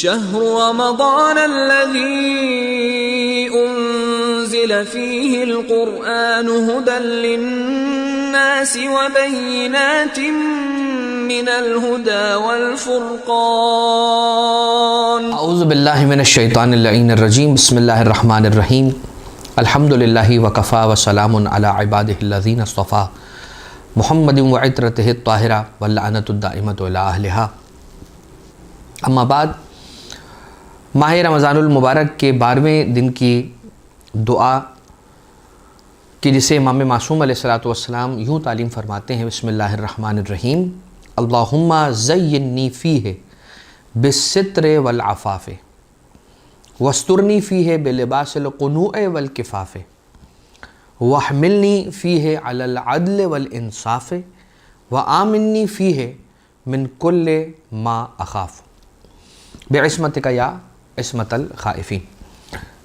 شهر رمضان الذي أنزل فيه القرآن هدى للناس وبينات من الهدى والفرقان اعوذ باللہ من الشیطان اللعین الرجیم بسم اللہ الرحمن الرحیم الحمد للہ وکفا وسلام علی عبادہ الذین اصطفیٰ محمد وعطرتہ الطاہرہ واللعنۃ الدائمۃ علی اہلہا اما بعد ماہ رمضان المبارک کے 12ویں دن کی دعا کہ جسے امام معصوم علیہ السلام یوں تعلیم فرماتے ہیں بسم اللہ الرحمن الرحیم اللہم زینی فیہ بالستر والعفاف واسترنی فیہ بلباس القنوع والکفاف واحملنی فیہ علی العدل والانصاف وآمنی فیہ من کل ما اخاف بعصمتک یا عصمت الخائفین۔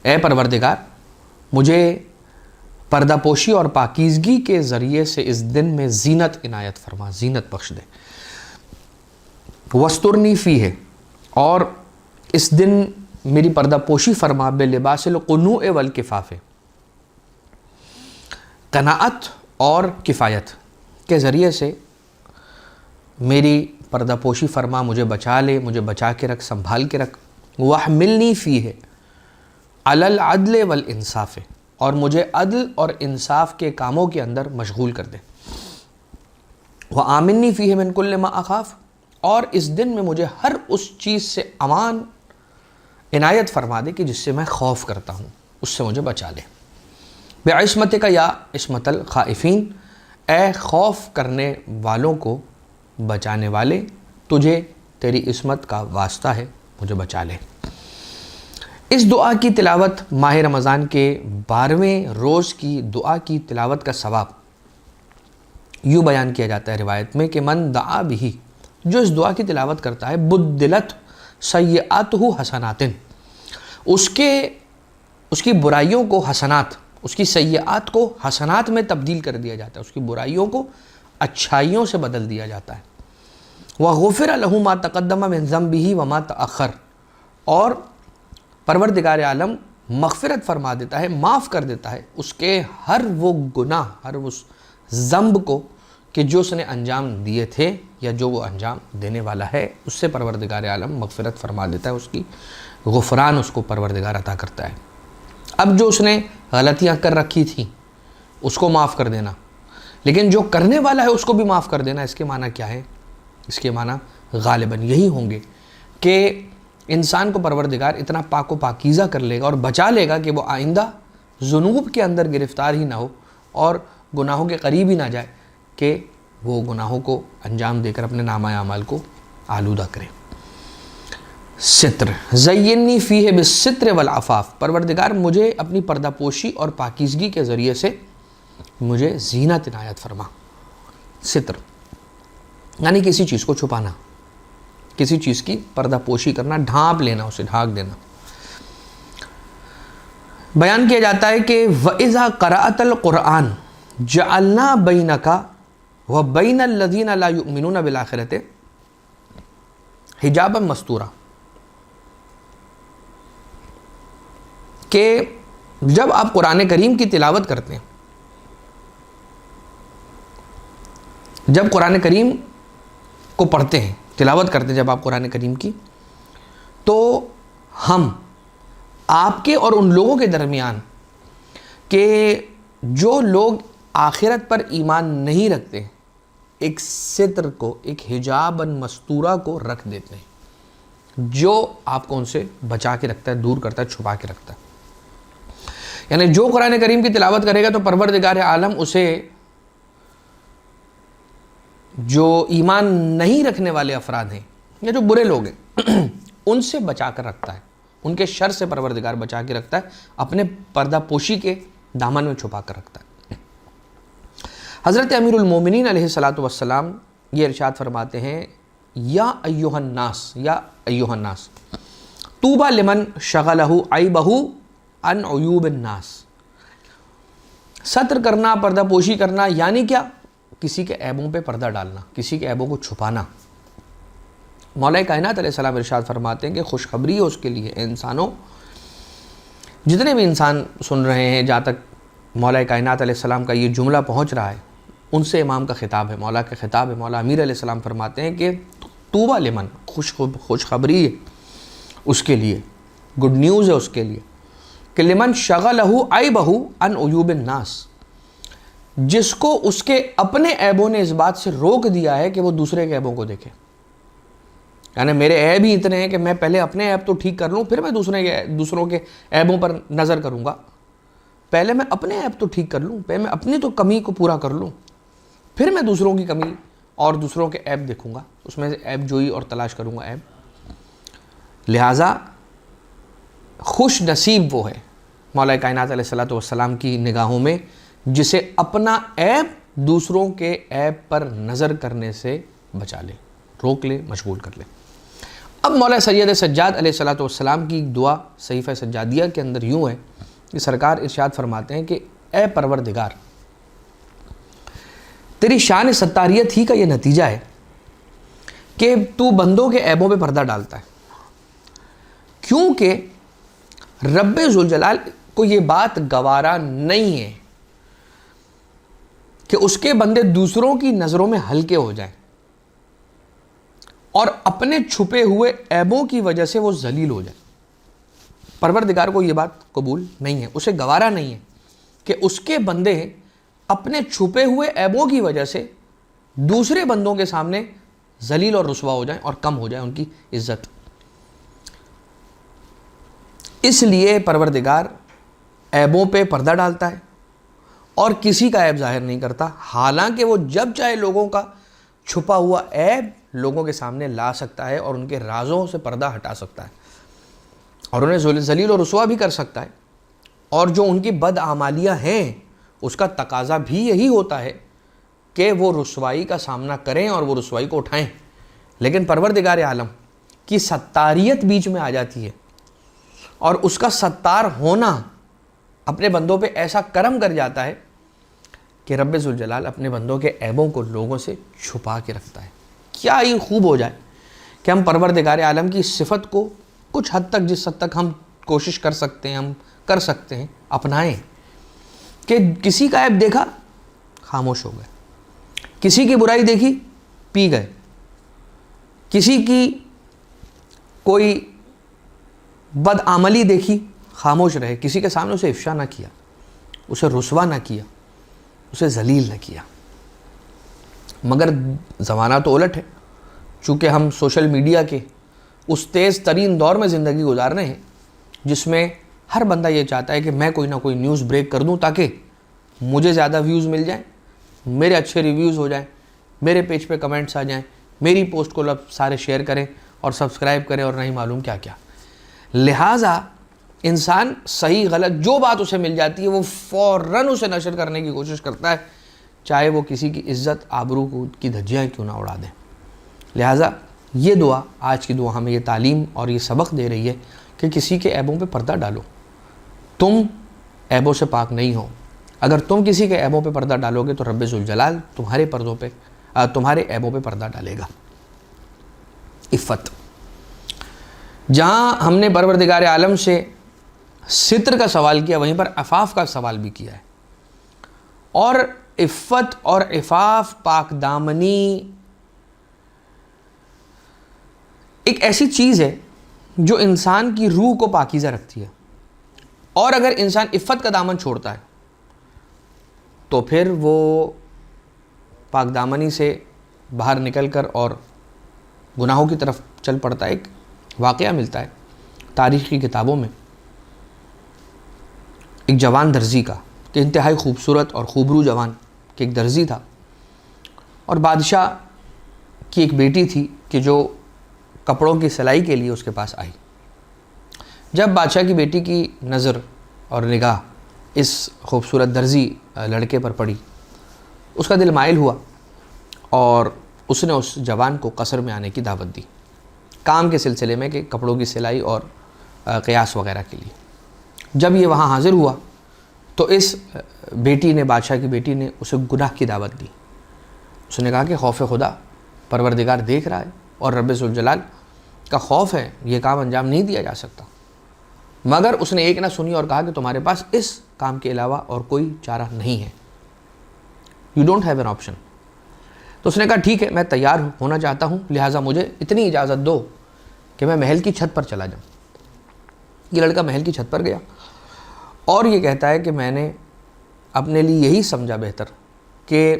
اے پروردگار مجھے پردہ پوشی اور پاکیزگی کے ذریعے سے اس دن میں زینت عنایت فرما، زینت بخش دے۔ وسترنی فیہ، اور اس دن میری پردہ پوشی فرما بلباس القنوع والکفاف، قناعت اور کفایت کے ذریعے سے میری پردہ پوشی فرما، مجھے بچا لے، مجھے بچا کے رکھ، سنبھال کے رکھ۔ وَاحْمِلْنِي فِيهِ عَلَى الْعَدْلِ وَالْإِنصَافِ، اور مجھے عدل اور انصاف کے کاموں کے اندر مشغول کر دے۔ وَآمِنِّي فِيهِ مِن كُلِّ مَا أَخَافُ، اور اس دن میں مجھے ہر اس چیز سے امان عنایت فرما دے کہ جس سے میں خوف کرتا ہوں، اس سے مجھے بچا لے۔ بِعِصْمَتِكَ يَا عِصْمَةَ الْخَائِفِينَ، اے خوف کرنے والوں کو بچانے والے، تجھے تیری عصمت کا واسطہ ہے، مجھے بچا لے۔ اس دعا کی تلاوت ماہ رمضان کے 12ویں روز کی دعا کی تلاوت کا ثواب یوں بیان کیا جاتا ہے روایت میں کہ من دعا بھی، جو اس دعا کی تلاوت کرتا ہے بدلت سیئاتہ حسنات، اس کی برائیوں کو حسنات، اس کی سیئات کو حسنات میں تبدیل کر دیا جاتا ہے، اس کی برائیوں کو اچھائیوں سے بدل دیا جاتا ہے۔ وَغُفِرَ لَهُ مَا تَقَدَّمَ مِن ذَنبِهِ وَمَا تَأَخَّرَ، اور پروردگار عالم مغفرت فرما دیتا ہے، معاف کر دیتا ہے اس کے ہر وہ گناہ، ہر اس ذنب کو کہ جو اس نے انجام دیے تھے یا جو وہ انجام دینے والا ہے، اس سے پروردگار عالم مغفرت فرما دیتا ہے، اس کی غفران اس کو پروردگار عطا کرتا ہے۔ اب جو اس نے غلطیاں کر رکھی تھیں اس کو معاف کر دینا، لیکن جو کرنے والا ہے اس کو بھی معاف کر دینا، اس کے معنی کیا ہے؟ اس کے معنی غالباً یہی ہوں گے کہ انسان کو پروردگار اتنا پاک و پاکیزہ کر لے گا اور بچا لے گا کہ وہ آئندہ ذنوب کے اندر گرفتار ہی نہ ہو اور گناہوں کے قریب ہی نہ جائے کہ وہ گناہوں کو انجام دے کر اپنے نامہ اعمال کو آلودہ کرے۔ ستر، زینی فیہ بالستر والعفاف، پروردگار مجھے اپنی پردہ پوشی اور پاکیزگی کے ذریعے سے مجھے زینت عنایت فرما۔ ستر یعنی کسی چیز کو چھپانا، کسی چیز کی پردہ پوشی کرنا، ڈھانپ لینا، اسے ڈھانک دینا۔ بیان کیا جاتا ہے کہ وَإِذَا قَرَأْتَ الْقُرْآنَ جَعَلْنَا بَيْنَكَ وَبَيْنَ الَّذِينَ لَا يُؤْمِنُونَ بِالْآخِرَةِ حِجَابًا مَسْتُورًا، کہ جب آپ قرآن کریم کی تلاوت کرتے ہیں، جب قرآن کریم کو پڑھتے ہیں، تلاوت کرتے ہیں جب آپ قرآن کریم کی، تو ہم آپ کے اور ان لوگوں کے درمیان کہ جو لوگ آخرت پر ایمان نہیں رکھتے ایک ستر کو، ایک حجابً مستورہ کو رکھ دیتے ہیں، جو آپ کو ان سے بچا کے رکھتا ہے، دور کرتا ہے، چھپا کے رکھتا ہے۔ یعنی جو قرآن کریم کی تلاوت کرے گا تو پروردگار عالم اسے جو ایمان نہیں رکھنے والے افراد ہیں یا جو برے لوگ ہیں ان سے بچا کر رکھتا ہے، ان کے شر سے پروردگار بچا کے رکھتا ہے، اپنے پردہ پوشی کے دامن میں چھپا کر رکھتا ہے۔ حضرت امیر المومنین علیہ السلام یہ ارشاد فرماتے ہیں یا ایھا الناس، یا ایھا الناس طوبی لمن شغلہ عیبہ عن عیوب الناس۔ ستر کرنا، پردہ پوشی کرنا یعنی کیا؟ کسی کے عیبوں پہ پردہ ڈالنا، کسی کے عیبوں کو چھپانا۔ مولا کائنات علیہ السلام ارشاد فرماتے ہیں کہ خوشخبری ہے اس کے لیے، انسانوں جتنے بھی انسان سن رہے ہیں، جہاں تک مولا کائنات علیہ السلام کا یہ جملہ پہنچ رہا ہے ان سے امام کا خطاب ہے، مولا کا خطاب ہے۔ مولا امیر علیہ السلام فرماتے ہیں کہ طوبیٰ لمن، خوشخبری ہے اس کے لیے، گڈ نیوز ہے اس کے لیے کہ لمن شغلہ عیبہ عن عیوب الناس، جس کو اس کے اپنے عیبوں نے اس بات سے روک دیا ہے کہ وہ دوسرے کے عیبوں کو دیکھے۔ یعنی میرے عیب ہی اتنے ہیں کہ میں پہلے اپنے عیب تو ٹھیک کر لوں، پھر میں دوسروں کے عیبوں پر نظر کروں گا۔ پہلے میں اپنے عیب تو ٹھیک کر لوں، پہلے میں اپنی تو کمی کو پورا کر لوں، پھر میں دوسروں کی کمی اور دوسروں کے عیب دیکھوں گا، اس میں سے عیب جوئی اور تلاش کروں گا عیب۔ لہٰذا خوش نصیب وہ ہے مولا کائنات علیہ السلام کی نگاہوں میں جسے اپنا عیب دوسروں کے عیب پر نظر کرنے سے بچا لے، روک لے، مشغول کر لے۔ اب مولا سید سجاد علیہ السلام کی دعا صحیفہ سجادیہ کے اندر یوں ہے کہ سرکار ارشاد فرماتے ہیں کہ اے پروردگار، تیری شان ستاریت ہی کا یہ نتیجہ ہے کہ تو بندوں کے عیبوں پہ پردہ ڈالتا ہے، کیونکہ رب ذوالجلال کو یہ بات گوارا نہیں ہے کہ اس کے بندے دوسروں کی نظروں میں ہلکے ہو جائیں اور اپنے چھپے ہوئے عیبوں کی وجہ سے وہ ذلیل ہو جائیں۔ پروردگار کو یہ بات قبول نہیں ہے، اسے گوارا نہیں ہے کہ اس کے بندے اپنے چھپے ہوئے عیبوں کی وجہ سے دوسرے بندوں کے سامنے ذلیل اور رسوا ہو جائیں اور کم ہو جائے ان کی عزت۔ اس لیے پروردگار عیبوں پہ پردہ ڈالتا ہے اور کسی کا عیب ظاہر نہیں کرتا، حالانکہ وہ جب چاہے لوگوں کا چھپا ہوا عیب لوگوں کے سامنے لا سکتا ہے اور ان کے رازوں سے پردہ ہٹا سکتا ہے اور انہیں ذلیل و رسوا بھی کر سکتا ہے۔ اور جو ان کی بدعمالیاں ہیں اس کا تقاضا بھی یہی ہوتا ہے کہ وہ رسوائی کا سامنا کریں اور وہ رسوائی کو اٹھائیں، لیکن پروردگار عالم کی ستاریت بیچ میں آ جاتی ہے اور اس کا ستار ہونا اپنے بندوں پہ ایسا کرم کر جاتا ہے کہ رب ذوالجلال اپنے بندوں کے عیبوں کو لوگوں سے چھپا کے رکھتا ہے۔ کیا ہی خوب ہو جائے کہ ہم پروردگار عالم کی صفت کو کچھ حد تک، جس حد تک ہم کوشش کر سکتے ہیں، ہم کر سکتے ہیں، اپنائیں کہ کسی کا عیب دیکھا خاموش ہو گئے، کسی کی برائی دیکھی پی گئے، کسی کی کوئی بدعملی دیکھی خاموش رہے، کسی کے سامنے اسے افشا نہ کیا، اسے رسوا نہ کیا، اسے ذلیل نہ کیا۔ مگر زمانہ تو الٹ ہے، چونکہ ہم سوشل میڈیا کے اس تیز ترین دور میں زندگی گزار رہے ہیں جس میں ہر بندہ یہ چاہتا ہے کہ میں کوئی نہ کوئی نیوز بریک کر دوں تاکہ مجھے زیادہ ویوز مل جائیں، میرے اچھے ریویوز ہو جائیں، میرے پیج پہ کمنٹس آ جائیں، میری پوسٹ کو سارے شیئر کریں اور سبسکرائب کریں اور نہیں معلوم کیا کیا۔ لہٰذا انسان صحیح غلط جو بات اسے مل جاتی ہے وہ فوراً اسے نشر کرنے کی کوشش کرتا ہے، چاہے وہ کسی کی عزت آبرو کی دھجیاں کیوں نہ اڑا دیں۔ لہٰذا یہ دعا، آج کی دعا ہمیں یہ تعلیم اور یہ سبق دے رہی ہے کہ کسی کے عیبوں پہ پردہ ڈالو۔ تم عیبوں سے پاک نہیں ہو، اگر تم کسی کے عیبوں پہ پردہ ڈالو گے تو رب ذوالجلال تمہارے عیبوں پہ پردہ ڈالے گا۔ عفت، جہاں ہم نے پروردگار عالم سے ستر کا سوال کیا وہیں پر عفاف کا سوال بھی کیا ہے، اور عفت اور عفاف، پاک دامنی ایک ایسی چیز ہے جو انسان کی روح کو پاکیزہ رکھتی ہے، اور اگر انسان عفت کا دامن چھوڑتا ہے تو پھر وہ پاک دامنی سے باہر نکل کر اور گناہوں کی طرف چل پڑتا ہے۔ ایک واقعہ ملتا ہے تاریخ کی کتابوں میں ایک جوان درزی کا، کہ انتہائی خوبصورت اور خوبرو جوان کہ ایک درزی تھا، اور بادشاہ کی ایک بیٹی تھی کہ جو کپڑوں کی سلائی کے لیے اس کے پاس آئی۔ جب بادشاہ کی بیٹی کی نظر اور نگاہ اس خوبصورت درزی لڑکے پر پڑی، اس کا دل مائل ہوا اور اس نے اس جوان کو قصر میں آنے کی دعوت دی، کام کے سلسلے میں کہ کپڑوں کی سلائی اور قیاس وغیرہ کے لیے۔ جب یہ وہاں حاضر ہوا تو اس بیٹی نے، بادشاہ کی بیٹی نے اسے گناہ کی دعوت دی۔ اس نے کہا کہ خوف خدا، پروردگار دیکھ رہا ہے اور رب ذوالجلال کا خوف ہے یہ کام انجام نہیں دیا جا سکتا، مگر اس نے ایک نہ سنی اور کہا کہ تمہارے پاس اس کام کے علاوہ اور کوئی چارہ نہیں ہے، you don't have an option. تو اس نے کہا ٹھیک ہے، میں تیار ہونا چاہتا ہوں، لہٰذا مجھے اتنی اجازت دو کہ میں محل کی چھت پر چلا جاؤں۔ یہ لڑکا محل کی چھت پر گیا اور یہ کہتا ہے کہ میں نے اپنے لیے یہی سمجھا بہتر کہ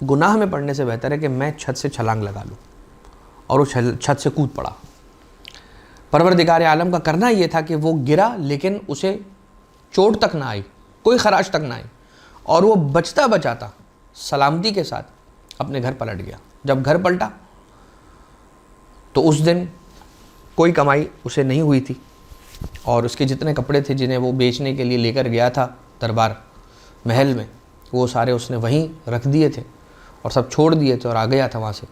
گناہ میں پڑنے سے بہتر ہے کہ میں چھت سے چھلانگ لگا لوں، اور وہ چھت سے کود پڑا۔ پروردگار عالم کا کرنا یہ تھا کہ وہ گرا لیکن اسے چوٹ تک نہ آئی، کوئی خراش تک نہ آئی، اور وہ بچتا بچاتا سلامتی کے ساتھ اپنے گھر پلٹ گیا۔ جب گھر پلٹا تو اس دن کوئی کمائی اسے نہیں ہوئی تھی، اور اس کے جتنے کپڑے تھے جنہیں وہ بیچنے کے لیے لے کر گیا تھا دربار محل میں، وہ سارے اس نے وہیں رکھ دیے تھے اور سب چھوڑ دیے تھے اور آ گیا تھا وہاں سے،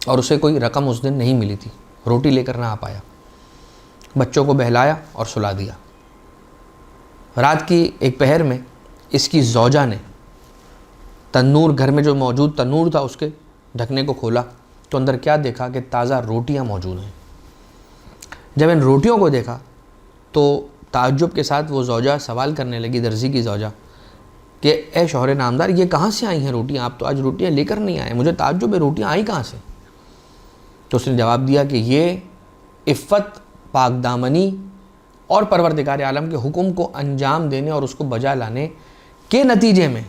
اور اسے کوئی رقم اس دن نہیں ملی تھی، روٹی لے کر نہ آ پایا۔ بچوں کو بہلایا اور سلا دیا۔ رات کی ایک پہر میں اس کی زوجہ نے تنور، گھر میں جو موجود تنور تھا اس کے ڈھکنے کو کھولا تو اندر کیا دیکھا کہ تازہ روٹیاں موجود ہیں۔ جب ان روٹیوں کو دیکھا تو تعجب کے ساتھ وہ زوجہ سوال کرنے لگی، درزی کی زوجہ، کہ اے شوہر نامدار یہ کہاں سے آئی ہیں روٹیاں؟ آپ تو آج روٹیاں لے کر نہیں آئے، مجھے تعجب ہے روٹیاں آئیں کہاں سے؟ تو اس نے جواب دیا کہ یہ عفت، پاک دامنی اور پروردگار عالم کے حکم کو انجام دینے اور اس کو بجا لانے کے نتیجے میں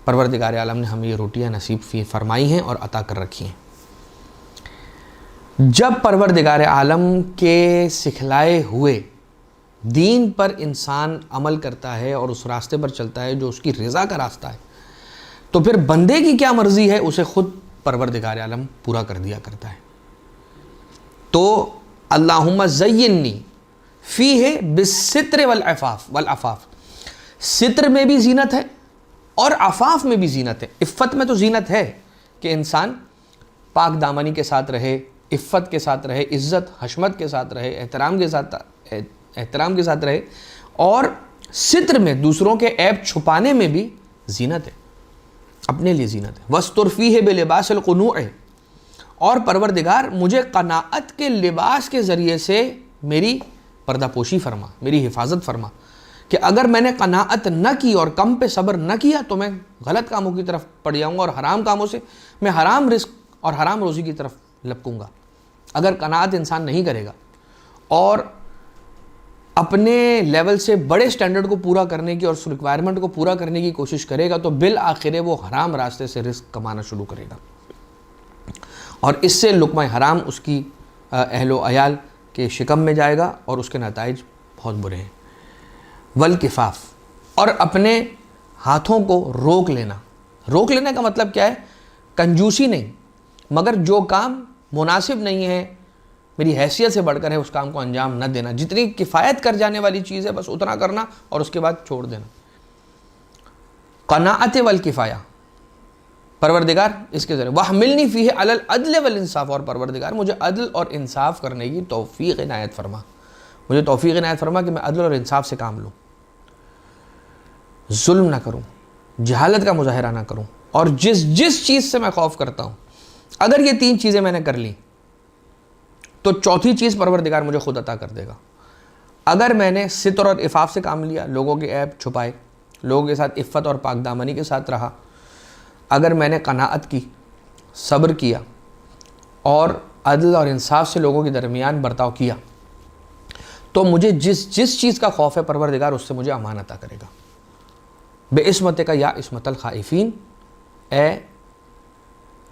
پروردگار عالم نے ہمیں یہ روٹیاں نصیب فرمائی ہیں اور عطا کر رکھی ہیں۔ جب پروردگار عالم کے سکھلائے ہوئے دین پر انسان عمل کرتا ہے اور اس راستے پر چلتا ہے جو اس کی رضا کا راستہ ہے، تو پھر بندے کی کیا مرضی ہے اسے خود پروردگار عالم پورا کر دیا کرتا ہے۔ تو اللہم زینی فیہ بالستر والعفاف، ستر میں بھی زینت ہے اور عفاف میں بھی زینت ہے۔ عفت میں تو زینت ہے کہ انسان پاک دامنی کے ساتھ رہے، عفت کے ساتھ رہے، عزت حشمت کے ساتھ رہے، احترام کے ساتھ رہے، اور ستر میں دوسروں کے عیب چھپانے میں بھی زینت ہے، اپنے لیے زینت ہے۔ وَاسْتُرْ فِيهِ بِلِبَاسِ الْقُنُوعِ، اور پروردگار مجھے قناعت کے لباس کے ذریعے سے میری پردہ پوشی فرما، میری حفاظت فرما، کہ اگر میں نے قناعت نہ کی اور کم پہ صبر نہ کیا تو میں غلط کاموں کی طرف پڑ جاؤں گا، اور حرام کاموں سے میں حرام رزق اور حرام روزی کی طرف لپکوں گا۔ اگر قناعت انسان نہیں کرے گا اور اپنے لیول سے بڑے سٹینڈرڈ کو پورا کرنے کی اور اس ریکوائرمنٹ کو پورا کرنے کی کوشش کرے گا تو بالآخر وہ حرام راستے سے رزق کمانا شروع کرے گا، اور اس سے لقمہ حرام اس کی اہل و عیال کے شکم میں جائے گا اور اس کے نتائج بہت برے ہیں۔ والکفاف، اور اپنے ہاتھوں کو روک لینا۔ روک لینے کا مطلب کیا ہے؟ کنجوسی نہیں، مگر جو کام مناسب نہیں ہے، میری حیثیت سے بڑھ کر ہے، اس کام کو انجام نہ دینا۔ جتنی کفایت کر جانے والی چیز ہے بس اتنا کرنا اور اس کے بعد چھوڑ دینا۔ قناعت والکفایہ، پروردگار اس کے ذریعے وَحْمِلْنِي فِيهِ عَلَى الْعَدْلِ وَالْإِنصَافِ، اور پروردگار مجھے عدل اور انصاف کرنے کی توفیق عنایت فرما، مجھے توفیق عنایت فرما کہ میں عدل اور انصاف سے کام لوں، ظلم نہ کروں، جہالت کا مظاہرہ نہ کروں، اور جس چیز سے میں خوف کرتا ہوں اگر یہ تین چیزیں میں نے کر لیں تو چوتھی چیز پروردگار مجھے خود عطا کر دے گا۔ اگر میں نے ستر اور عفاف سے کام لیا، لوگوں کے عیب چھپائے، لوگوں کے ساتھ عفت اور پاک دامنی کے ساتھ رہا، اگر میں نے قناعت کی، صبر کیا اور عدل اور انصاف سے لوگوں کے درمیان برتاؤ کیا، تو مجھے جس چیز کا خوف ہے پروردگار اس سے مجھے امان عطا کرے گا۔ بے عصمتک یا عصمت الخائفین، اے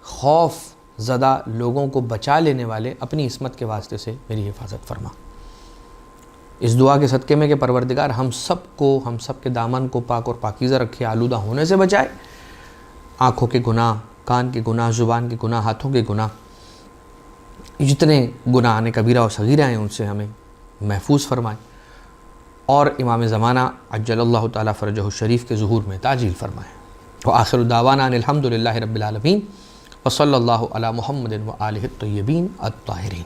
خوف زدہ لوگوں کو بچا لینے والے، اپنی عصمت کے واسطے سے میری حفاظت فرما۔ اس دعا کے صدقے میں کہ پروردگار ہم سب کے دامن کو پاک اور پاکیزہ رکھے، آلودہ ہونے سے بچائے، آنکھوں کے گناہ، کان کے گناہ، زبان کے گناہ، ہاتھوں کے گناہ، جتنے گناہ کبیرہ اور صغیرہ ہیں ان سے ہمیں محفوظ فرمائے، اور امام زمانہ عجل اللہ تعالیٰ فرجہ الشریف کے ظہور میں تعجیل فرمائے۔ وآخر دعوانا ان الحمد للہ رب العالمین، وصلی اللہ علی محمد وآلہ الطیبین الطاہرین۔